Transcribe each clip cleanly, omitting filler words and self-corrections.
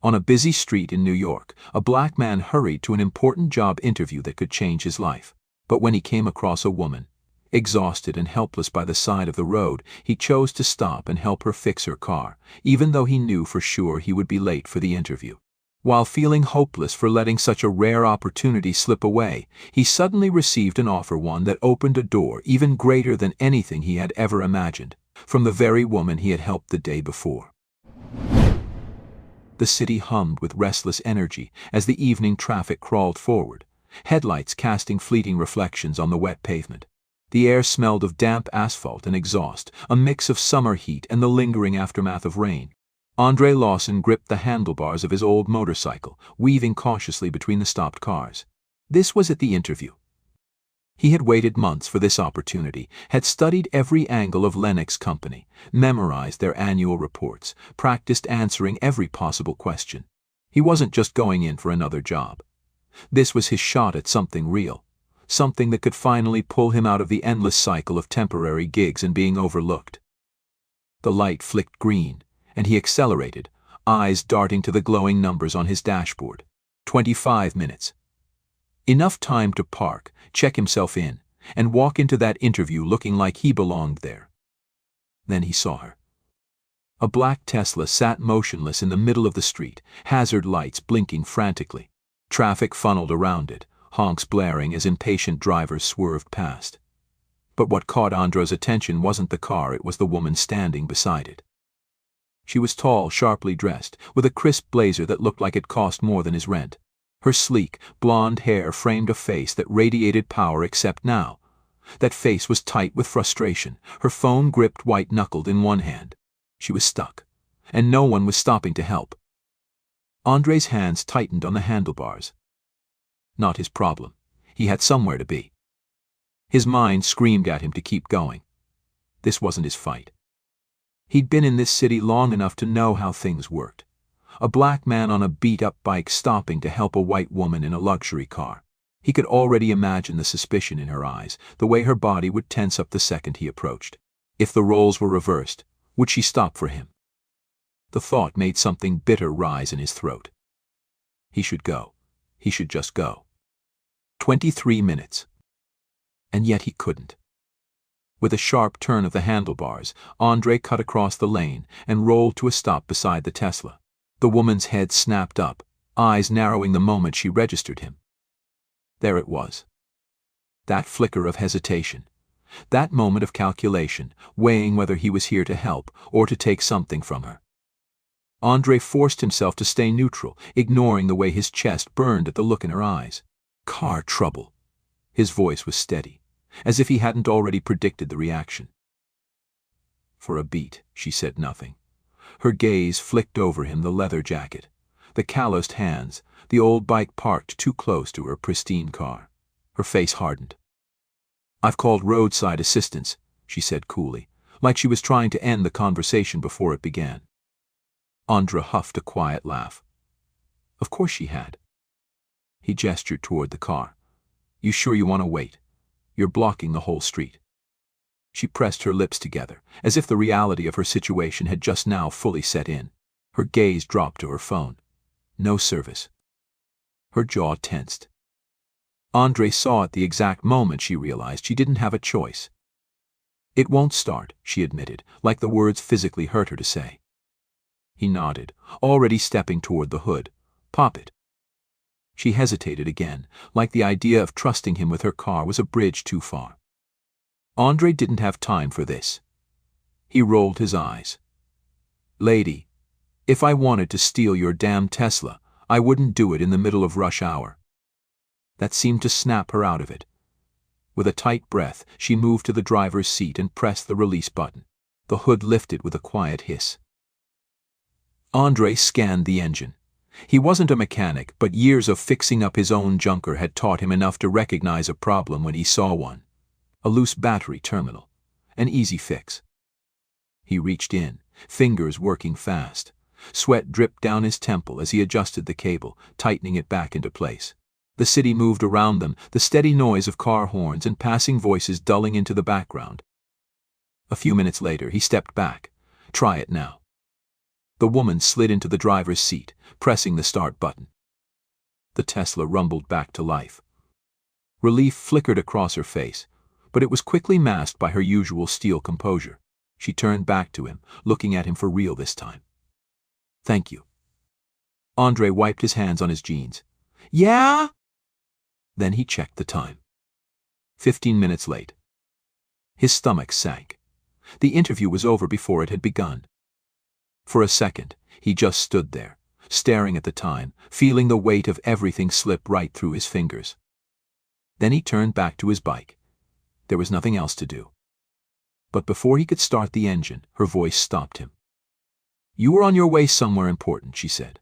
On a busy street in New York, a black man hurried to an important job interview that could change his life. But when he came across a woman, exhausted and helpless by the side of the road, he chose to stop and help her fix her car, even though he knew for sure he would be late for the interview. While feeling hopeless for letting such a rare opportunity slip away, he suddenly received an offer, one that opened a door even greater than anything he had ever imagined, from the very woman he had helped the day before. The city hummed with restless energy as the evening traffic crawled forward, headlights casting fleeting reflections on the wet pavement. The air smelled of damp asphalt and exhaust, a mix of summer heat and the lingering aftermath of rain. Andre Lawson gripped the handlebars of his old motorcycle, weaving cautiously between the stopped cars. This was at the interview. He had waited months for this opportunity, had studied every angle of Lennox Company, memorized their annual reports, practiced answering every possible question. He wasn't just going in for another job. This was his shot at something real, something that could finally pull him out of the endless cycle of temporary gigs and being overlooked. The light flicked green, and he accelerated, eyes darting to the glowing numbers on his dashboard. 25 minutes. Enough time to park, check himself in, and walk into that interview looking like he belonged there. Then he saw her. A black Tesla sat motionless in the middle of the street, hazard lights blinking frantically. Traffic funneled around it, honks blaring as impatient drivers swerved past. But what caught Andre's attention wasn't the car, it was the woman standing beside it. She was tall, sharply dressed, with a crisp blazer that looked like it cost more than his rent. Her sleek, blonde hair framed a face that radiated power, except now. That face was tight with frustration, her phone gripped white-knuckled in one hand. She was stuck, and no one was stopping to help. Andre's hands tightened on the handlebars. Not his problem. He had somewhere to be. His mind screamed at him to keep going. This wasn't his fight. He'd been in this city long enough to know how things worked. A black man on a beat-up bike stopping to help a white woman in a luxury car. He could already imagine the suspicion in her eyes, the way her body would tense up the second he approached. If the roles were reversed, would she stop for him? The thought made something bitter rise in his throat. He should go. He should just go. 23 minutes. And yet he couldn't. With a sharp turn of the handlebars, Andre cut across the lane and rolled to a stop beside the Tesla. The woman's head snapped up, eyes narrowing the moment she registered him. There it was. That flicker of hesitation. That moment of calculation, weighing whether he was here to help or to take something from her. Andre forced himself to stay neutral, ignoring the way his chest burned at the look in her eyes. Car trouble. His voice was steady, as if he hadn't already predicted the reaction. For a beat, she said nothing. Her gaze flicked over him, the leather jacket, the calloused hands, the old bike parked too close to her pristine car. Her face hardened. "I've called roadside assistance," she said coolly, like she was trying to end the conversation before it began. Andre huffed a quiet laugh. Of course she had. He gestured toward the car. "You sure you want to wait? You're blocking the whole street." She pressed her lips together, as if the reality of her situation had just now fully set in. Her gaze dropped to her phone. No service. Her jaw tensed. Andre saw at the exact moment she realized she didn't have a choice. "It won't start," she admitted, like the words physically hurt her to say. He nodded, already stepping toward the hood. "Pop it." She hesitated again, like the idea of trusting him with her car was a bridge too far. Andre didn't have time for this. He rolled his eyes. "Lady, if I wanted to steal your damn Tesla, I wouldn't do it in the middle of rush hour." That seemed to snap her out of it. With a tight breath, she moved to the driver's seat and pressed the release button. The hood lifted with a quiet hiss. Andre scanned the engine. He wasn't a mechanic, but years of fixing up his own junker had taught him enough to recognize a problem when he saw one. A loose battery terminal. An easy fix. He reached in, fingers working fast. Sweat dripped down his temple as he adjusted the cable, tightening it back into place. The city moved around them, the steady noise of car horns and passing voices dulling into the background. A few minutes later, he stepped back. "Try it now." The woman slid into the driver's seat, pressing the start button. The Tesla rumbled back to life. Relief flickered across her face, but it was quickly masked by her usual steel composure. She turned back to him, looking at him for real this time. "Thank you." Andre wiped his hands on his jeans. "Yeah?" Then he checked the time. 15 minutes late. His stomach sank. The interview was over before it had begun. For a second, he just stood there, staring at the time, feeling the weight of everything slip right through his fingers. Then he turned back to his bike. There was nothing else to do. But before he could start the engine, her voice stopped him. "You were on your way somewhere important," she said.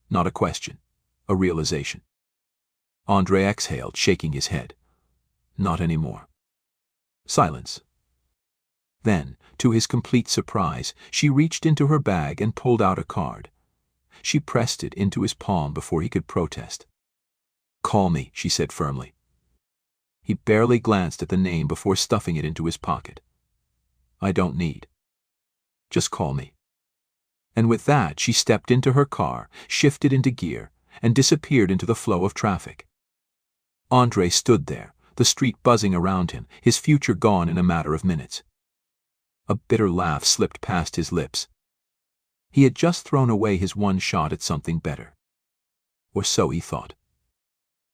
Not a question, a realization. Andre exhaled, shaking his head. Not anymore. Silence. Then, to his complete surprise, she reached into her bag and pulled out a card. She pressed it into his palm before he could protest. "Call me," she said firmly. He barely glanced at the name before stuffing it into his pocket. "I don't need. Just call me." And with that, she stepped into her car, shifted into gear, and disappeared into the flow of traffic. Andre stood there, the street buzzing around him, his future gone in a matter of minutes. A bitter laugh slipped past his lips. He had just thrown away his one shot at something better. Or so he thought.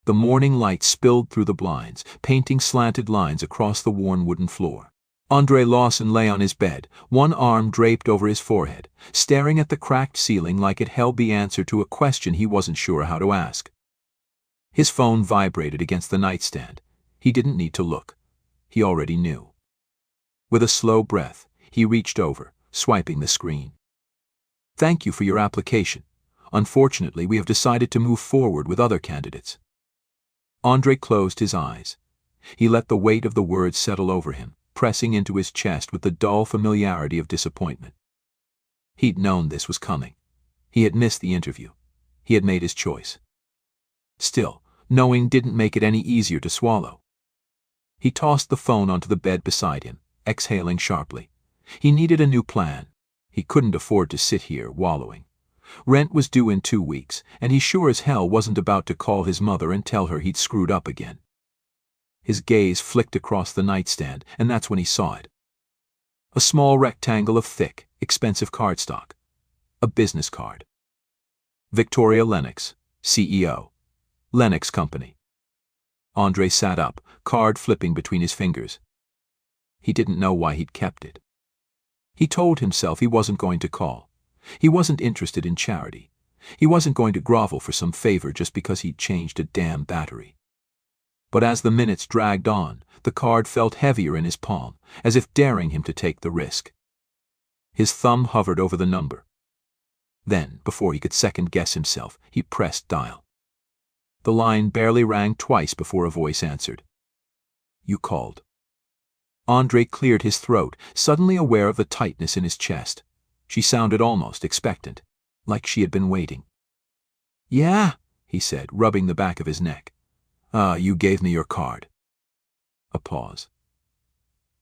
The morning light spilled through the blinds, painting slanted lines across the worn wooden floor. Andre Lawson lay on his bed, one arm draped over his forehead, staring at the cracked ceiling like it held the answer to a question he wasn't sure how to ask. His phone vibrated against the nightstand. He didn't need to look. He already knew. With a slow breath, he reached over, swiping the screen. "Thank you for your application. Unfortunately, we have decided to move forward with other candidates." Andre closed his eyes. He let the weight of the words settle over him, pressing into his chest with the dull familiarity of disappointment. He'd known this was coming. He had missed the interview. He had made his choice. Still, knowing didn't make it any easier to swallow. He tossed the phone onto the bed beside him, exhaling sharply. He needed a new plan. He couldn't afford to sit here wallowing. Rent was due in 2 weeks, and he sure as hell wasn't about to call his mother and tell her he'd screwed up again. His gaze flicked across the nightstand, and that's when he saw it. A small rectangle of thick, expensive cardstock. A business card. Victoria Lennox, CEO. Lennox Company. Andre sat up, card flipping between his fingers. He didn't know why he'd kept it. He told himself he wasn't going to call. He wasn't interested in charity. He wasn't going to grovel for some favor just because he'd changed a damn battery. But as the minutes dragged on, the card felt heavier in his palm, as if daring him to take the risk. His thumb hovered over the number. Then, before he could second-guess himself, he pressed dial. The line barely rang twice before a voice answered. "You called." Andre cleared his throat, suddenly aware of the tightness in his chest. She sounded almost expectant, like she had been waiting. "Yeah," he said, rubbing the back of his neck. You gave me your card." A pause.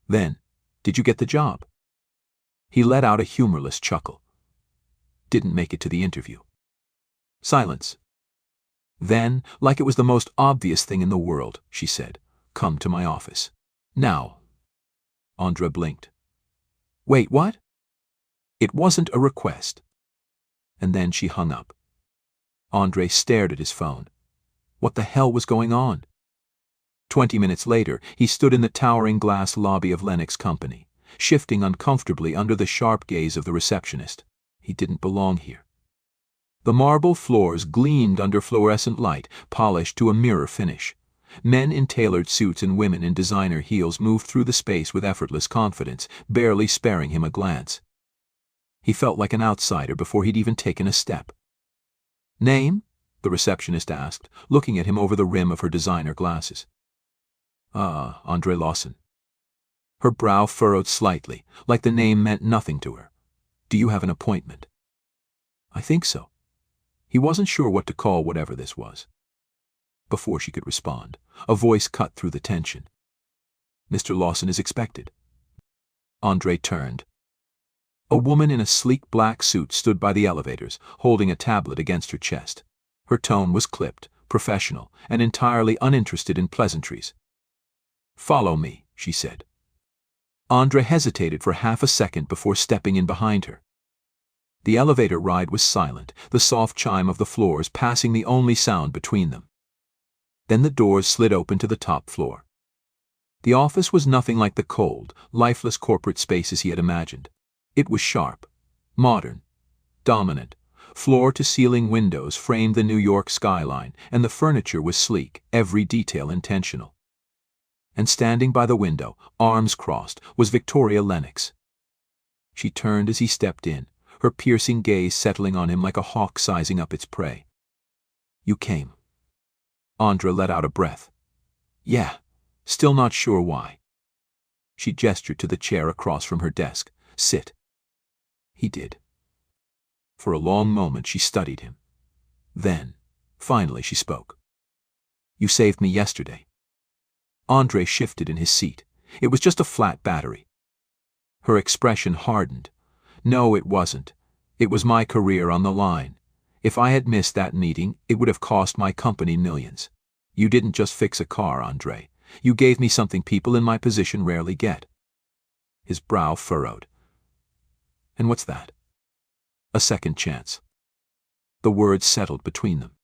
"Then, did you get the job?" He let out a humorless chuckle. "Didn't make it to the interview." Silence. Then, like it was the most obvious thing in the world, she said, "Come to my office. Now." Andre blinked. "Wait, what?" It wasn't a request. And then she hung up. Andre stared at his phone. What the hell was going on? 20 minutes later, he stood in the towering glass lobby of Lennox Company, shifting uncomfortably under the sharp gaze of the receptionist. He didn't belong here. The marble floors gleamed under fluorescent light, polished to a mirror finish. Men in tailored suits and women in designer heels moved through the space with effortless confidence, barely sparing him a glance. He felt like an outsider before he'd even taken a step. "Name?" the receptionist asked, looking at him over the rim of her designer glasses. Andre Lawson." Her brow furrowed slightly, like the name meant nothing to her. "Do you have an appointment?" "I think so." He wasn't sure what to call whatever this was. Before she could respond, a voice cut through the tension. "Mr. Lawson is expected." Andre turned. A woman in a sleek black suit stood by the elevators, holding a tablet against her chest. Her tone was clipped, professional, and entirely uninterested in pleasantries. "Follow me," she said. Andre hesitated for half a second before stepping in behind her. The elevator ride was silent, the soft chime of the floors passing the only sound between them. Then the doors slid open to the top floor. The office was nothing like the cold, lifeless corporate spaces he had imagined. It was sharp, modern, dominant. Floor-to-ceiling windows framed the New York skyline, and the furniture was sleek, every detail intentional. And standing by the window, arms crossed, was Victoria Lennox. She turned as he stepped in, her piercing gaze settling on him like a hawk sizing up its prey. "You came." Andre let out a breath. "Yeah, still not sure why." She gestured to the chair across from her desk. "Sit." He did. For a long moment she studied him. Then, finally she spoke. "You saved me yesterday." Andre shifted in his seat. It was just a flat battery. Her expression hardened. "No, it wasn't. It was my career on the line. If I had missed that meeting, it would have cost my company millions. You didn't just fix a car, Andre. You gave me something people in my position rarely get." His brow furrowed. "And what's that?" "A second chance." The words settled between them.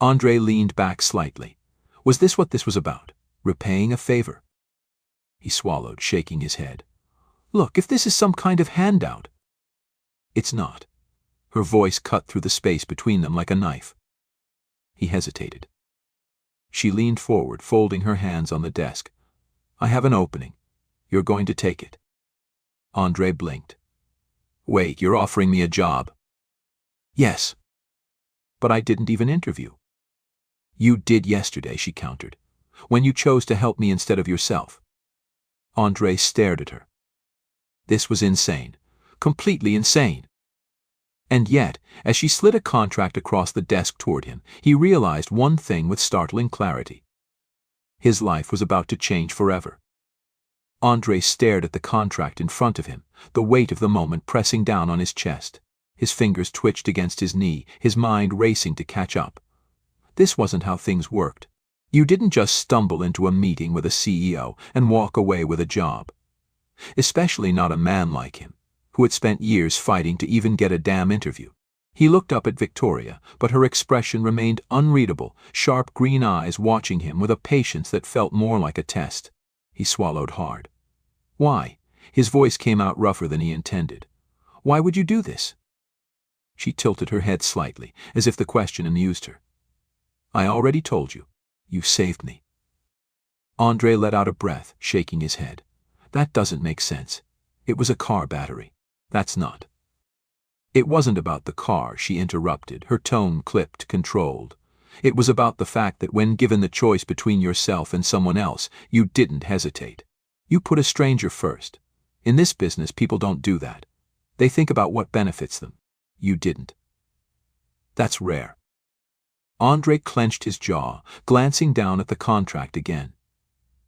Andre leaned back slightly. Was this what this was about? Repaying a favor? He swallowed, shaking his head. "Look, if this is some kind of handout." "It's not." Her voice cut through the space between them like a knife. He hesitated. She leaned forward, folding her hands on the desk. "I have an opening. You're going to take it." Andre blinked. "Wait, you're offering me a job?" "Yes." "But I didn't even interview." "You did yesterday," she countered, "when you chose to help me instead of yourself." Andre stared at her. This was insane. Completely insane. And yet, as she slid a contract across the desk toward him, he realized one thing with startling clarity. His life was about to change forever. Andre stared at the contract in front of him, the weight of the moment pressing down on his chest. His fingers twitched against his knee, his mind racing to catch up. This wasn't how things worked. You didn't just stumble into a meeting with a CEO and walk away with a job. Especially not a man like him, who had spent years fighting to even get a damn interview. He looked up at Victoria, but her expression remained unreadable, sharp green eyes watching him with a patience that felt more like a test. He swallowed hard. "Why?" His voice came out rougher than he intended. "Why would you do this?" She tilted her head slightly, as if the question amused her. "I already told you. You saved me." Andre let out a breath, shaking his head. "That doesn't make sense. It was a car battery. That's not." "It wasn't about the car," she interrupted, her tone clipped, controlled. "It was about the fact that when given the choice between yourself and someone else, you didn't hesitate. You put a stranger first. In this business, people don't do that. They think about what benefits them. You didn't. That's rare." Andre clenched his jaw, glancing down at the contract again.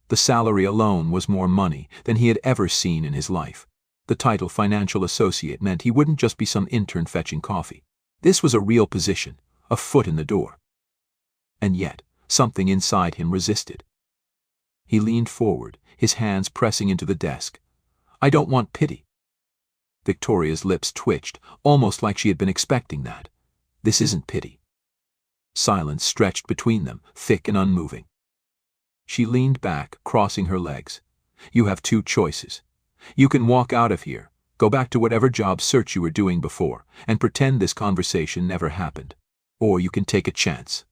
The salary alone was more money than he had ever seen in his life. The title financial associate meant he wouldn't just be some intern fetching coffee. This was a real position, a foot in the door. And yet, something inside him resisted. He leaned forward, his hands pressing into the desk. "I don't want pity." Victoria's lips twitched, almost like she had been expecting that. "This isn't pity." Silence stretched between them, thick and unmoving. She leaned back, crossing her legs. "You have two choices. You can walk out of here, go back to whatever job search you were doing before, and pretend this conversation never happened. Or you can take a chance."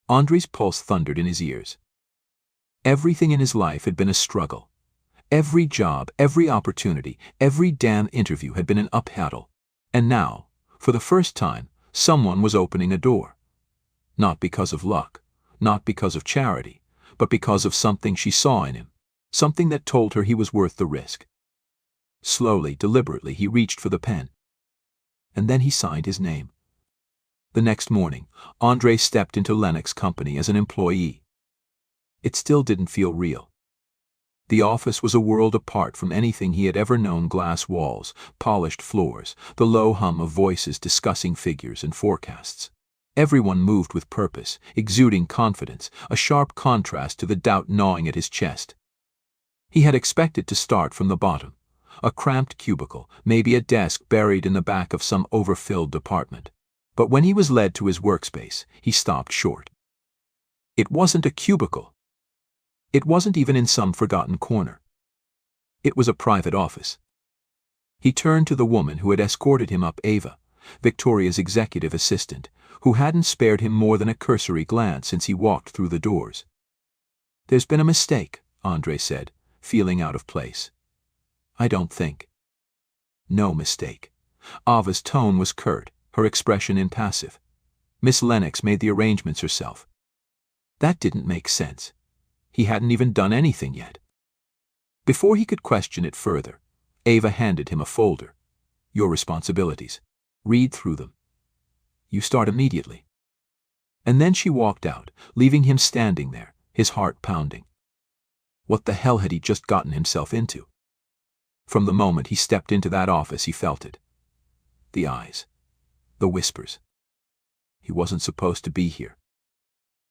Andre's pulse thundered in his ears. Everything in his life had been a struggle. Every job, every opportunity, every damn interview had been an uphill. And now, for the first time, someone was opening a door. Not because of luck, not because of charity, but because of something she saw in him, something that told her he was worth the risk. Slowly, deliberately, he reached for the pen. And then he signed his name. The next morning, Andre stepped into Lennox Company as an employee. It still didn't feel real. The office was a world apart from anything he had ever known: glass walls, polished floors, the low hum of voices discussing figures and forecasts. Everyone moved with purpose, exuding confidence, a sharp contrast to the doubt gnawing at his chest. He had expected to start from the bottom, a cramped cubicle, maybe a desk buried in the back of some overfilled department. But when he was led to his workspace, he stopped short. It wasn't a cubicle. It wasn't even in some forgotten corner. It was a private office. He turned to the woman who had escorted him up, Ava, Victoria's executive assistant, who hadn't spared him more than a cursory glance since he walked through the doors. "There's been a mistake," Andre said, feeling out of place. "I don't think." "No mistake." Ava's tone was curt, her expression impassive. "Miss Lennox made the arrangements herself." That didn't make sense. He hadn't even done anything yet. Before he could question it further, Ava handed him a folder. "Your responsibilities. Read through them. You start immediately." And then she walked out, leaving him standing there, his heart pounding. What the hell had he just gotten himself into? From the moment he stepped into that office, he felt it. The eyes. The whispers. He wasn't supposed to be here.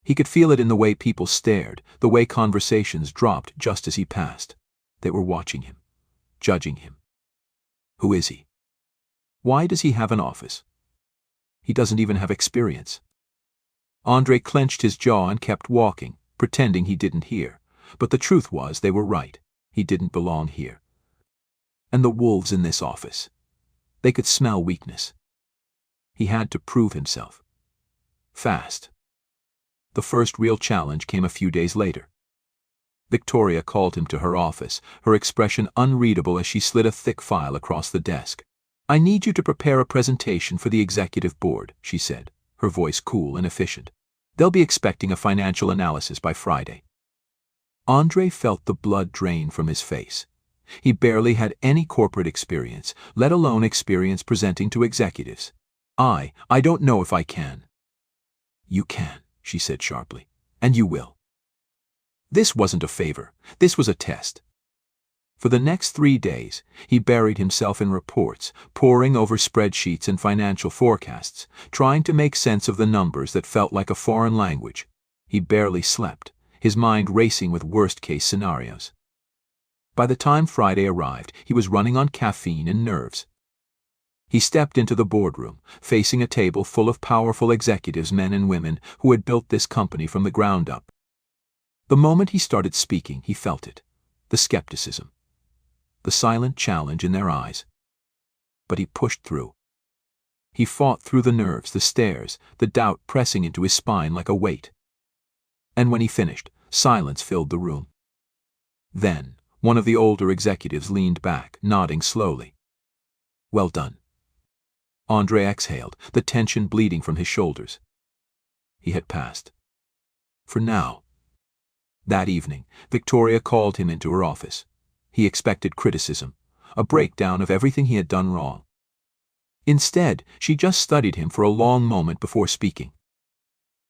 He could feel it in the way people stared, the way conversations dropped just as he passed. They were watching him, judging him. Who is he? Why does he have an office? He doesn't even have experience. Andre clenched his jaw and kept walking, pretending he didn't hear. But the truth was, they were right. He didn't belong here. And the wolves in this office. They could smell weakness. He had to prove himself. Fast. The first real challenge came a few days later. Victoria called him to her office, her expression unreadable as she slid a thick file across the desk. "I need you to prepare a presentation for the executive board," she said, her voice cool and efficient. "They'll be expecting a financial analysis by Friday." Andre felt the blood drain from his face. He barely had any corporate experience, let alone experience presenting to executives. I don't know if I can." "You can," she said sharply, "and you will." This wasn't a favor. This was a test. For the next 3 days, he buried himself in reports, poring over spreadsheets and financial forecasts, trying to make sense of the numbers that felt like a foreign language. He barely slept, his mind racing with worst-case scenarios. By the time Friday arrived, he was running on caffeine and nerves. He stepped into the boardroom, facing a table full of powerful executives, men and women, who had built this company from the ground up. The moment he started speaking, he felt it. The skepticism. The silent challenge in their eyes. But he pushed through. He fought through the nerves, the stares, the doubt pressing into his spine like a weight. And when he finished, silence filled the room. Then, one of the older executives leaned back, nodding slowly. "Well done." Andre exhaled, the tension bleeding from his shoulders. He had passed. For now. That evening, Victoria called him into her office. He expected criticism, a breakdown of everything he had done wrong. Instead, she just studied him for a long moment before speaking.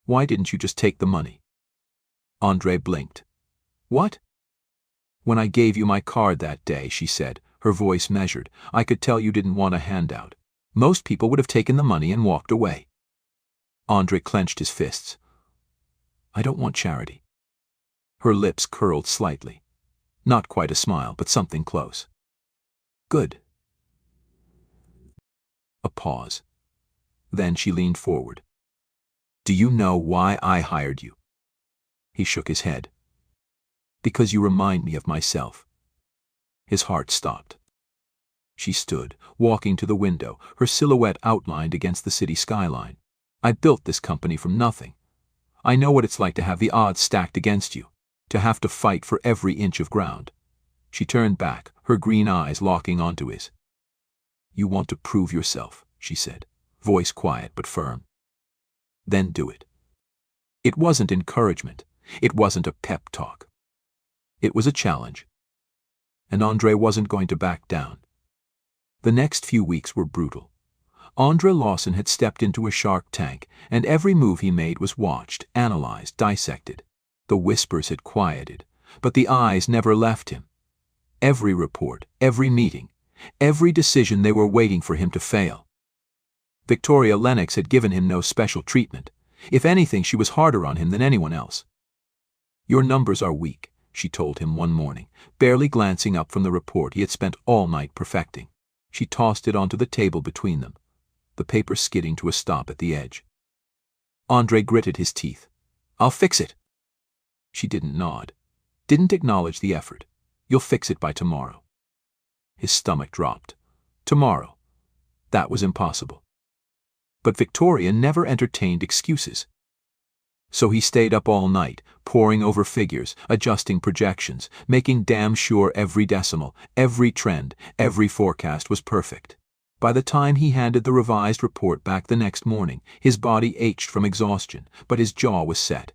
"Why didn't you just take the money?" Andre blinked. "What?" "When I gave you my card that day," she said, her voice measured, "I could tell you didn't want a handout. Most people would have taken the money and walked away." Andre clenched his fists. "I don't want charity." Her lips curled slightly. Not quite a smile, but something close. "Good." A pause. Then she leaned forward. "Do you know why I hired you?" He shook his head. "Because you remind me of myself." His heart stopped. She stood, walking to the window, her silhouette outlined against the city skyline. "I built this company from nothing. I know what it's like to have the odds stacked against you, to have to fight for every inch of ground." She turned back, her green eyes locking onto his. "You want to prove yourself," she said, voice quiet but firm. "Then do it." It wasn't encouragement. It wasn't a pep talk. It was a challenge. And Andre wasn't going to back down. The next few weeks were brutal. Andre Lawson had stepped into a shark tank, and every move he made was watched, analyzed, dissected. The whispers had quieted. but the eyes never left him. Every report, every meeting, every decision, they were waiting for him to fail. Victoria Lennox had given him no special treatment. If anything, she was harder on him than anyone else. "Your numbers are weak," she told him one morning, barely glancing up from the report he had spent all night perfecting. She tossed it onto the table between them, the paper skidding to a stop at the edge. Andre gritted his teeth. "I'll fix it." She didn't nod, didn't acknowledge the effort. "You'll fix it by tomorrow." His stomach dropped. Tomorrow. That was impossible. But Victoria never entertained excuses. So he stayed up all night, poring over figures, adjusting projections, making damn sure every decimal, every trend, every forecast was perfect. By the time he handed the revised report back the next morning, his body ached from exhaustion, but his jaw was set.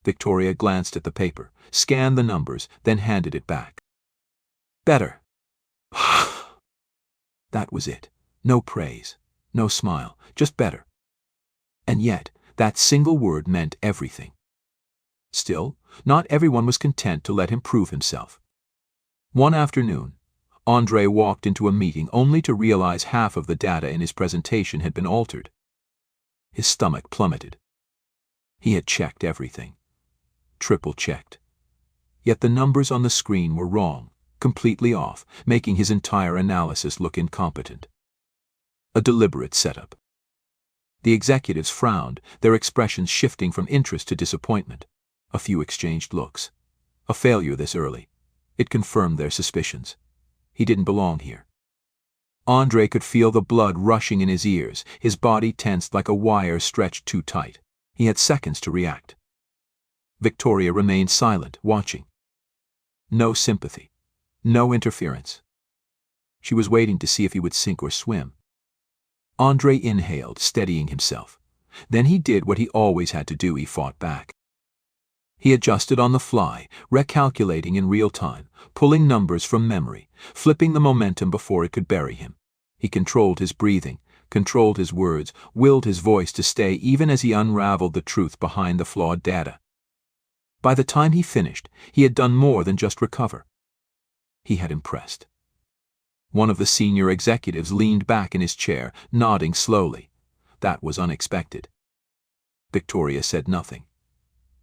Victoria glanced at the paper, scanned the numbers, then handed it back. "Better." That was it. No praise, no smile, just better. And yet, that single word meant everything. Still, not everyone was content to let him prove himself. One afternoon, Andre walked into a meeting only to realize half of the data in his presentation had been altered. His stomach plummeted. He had checked everything. Triple-checked. Yet the numbers on the screen were wrong, completely off, making his entire analysis look incompetent. A deliberate setup. The executives frowned, their expressions shifting from interest to disappointment. A few exchanged looks. A failure this early. It confirmed their suspicions. He didn't belong here. Andre could feel the blood rushing in his ears, his body tensed like a wire stretched too tight. He had seconds to react. Victoria remained silent, watching. No sympathy. No interference. She was waiting to see if he would sink or swim. Andre inhaled, steadying himself. Then he did what he always had to do. He fought back. He adjusted on the fly, recalculating in real time, pulling numbers from memory, flipping the momentum before it could bury him. He controlled his breathing, controlled his words, willed his voice to stay even as he unraveled the truth behind the flawed data. By the time he finished, he had done more than just recover. He had impressed. One of the senior executives leaned back in his chair, nodding slowly. That was unexpected. Victoria said nothing.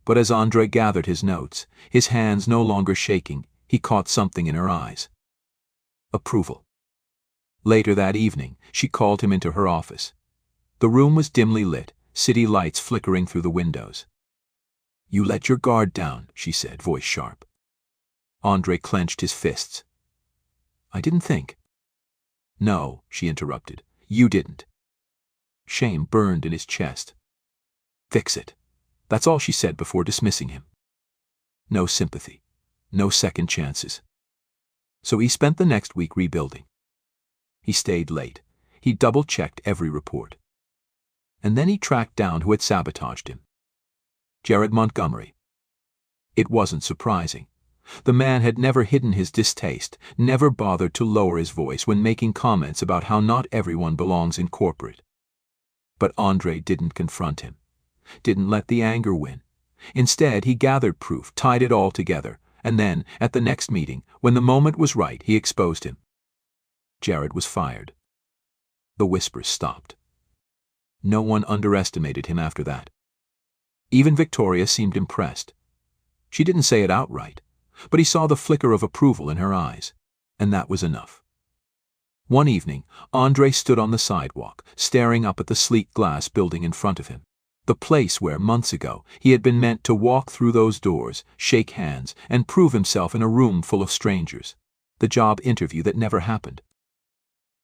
But as Andre gathered his notes, his hands no longer shaking, he caught something in her eyes. Approval. Later that evening, she called him into her office. The room was dimly lit, city lights flickering through the windows. "You let your guard down," she said, voice sharp. Andre clenched his fists. "I didn't think." "No," she interrupted. "You didn't." Shame burned in his chest. "Fix it." That's all she said before dismissing him. No sympathy. No second chances. So he spent the next week rebuilding. He stayed late. He double-checked every report. And then he tracked down who had sabotaged him. Jared Montgomery. It wasn't surprising. The man had never hidden his distaste, never bothered to lower his voice when making comments about how not everyone belongs in corporate. But Andre didn't confront him. Didn't let the anger win. Instead, he gathered proof, tied it all together, and then, at the next meeting, when the moment was right, he exposed him. Jared was fired. The whispers stopped. No one underestimated him after that. Even Victoria seemed impressed. She didn't say it outright, but he saw the flicker of approval in her eyes, and that was enough. One evening, Andre stood on the sidewalk, staring up at the sleek glass building in front of him. The place where, months ago, he had been meant to walk through those doors, shake hands, and prove himself in a room full of strangers. The job interview that never happened.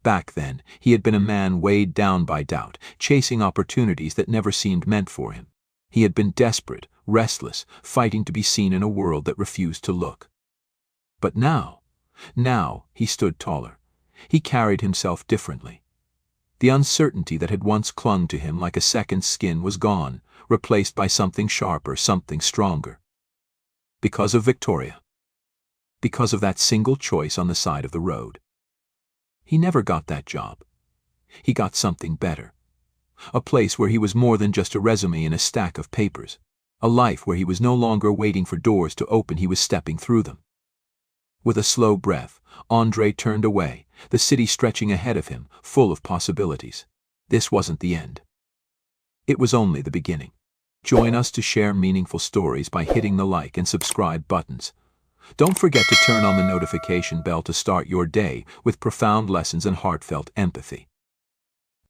Back then, he had been a man weighed down by doubt, chasing opportunities that never seemed meant for him. He had been desperate, restless, fighting to be seen in a world that refused to look. But now he stood taller. He carried himself differently. The uncertainty that had once clung to him like a second skin was gone, replaced by something sharper, something stronger. Because of Victoria. Because of that single choice on the side of the road. He never got that job. He got something better. A place where he was more than just a resume in a stack of papers. A life where he was no longer waiting for doors to open, he was stepping through them. With a slow breath, Andre turned away, the city stretching ahead of him, full of possibilities. This wasn't the end. It was only the beginning. Join us to share meaningful stories by hitting the like and subscribe buttons. Don't forget to turn on the notification bell to start your day with profound lessons and heartfelt empathy.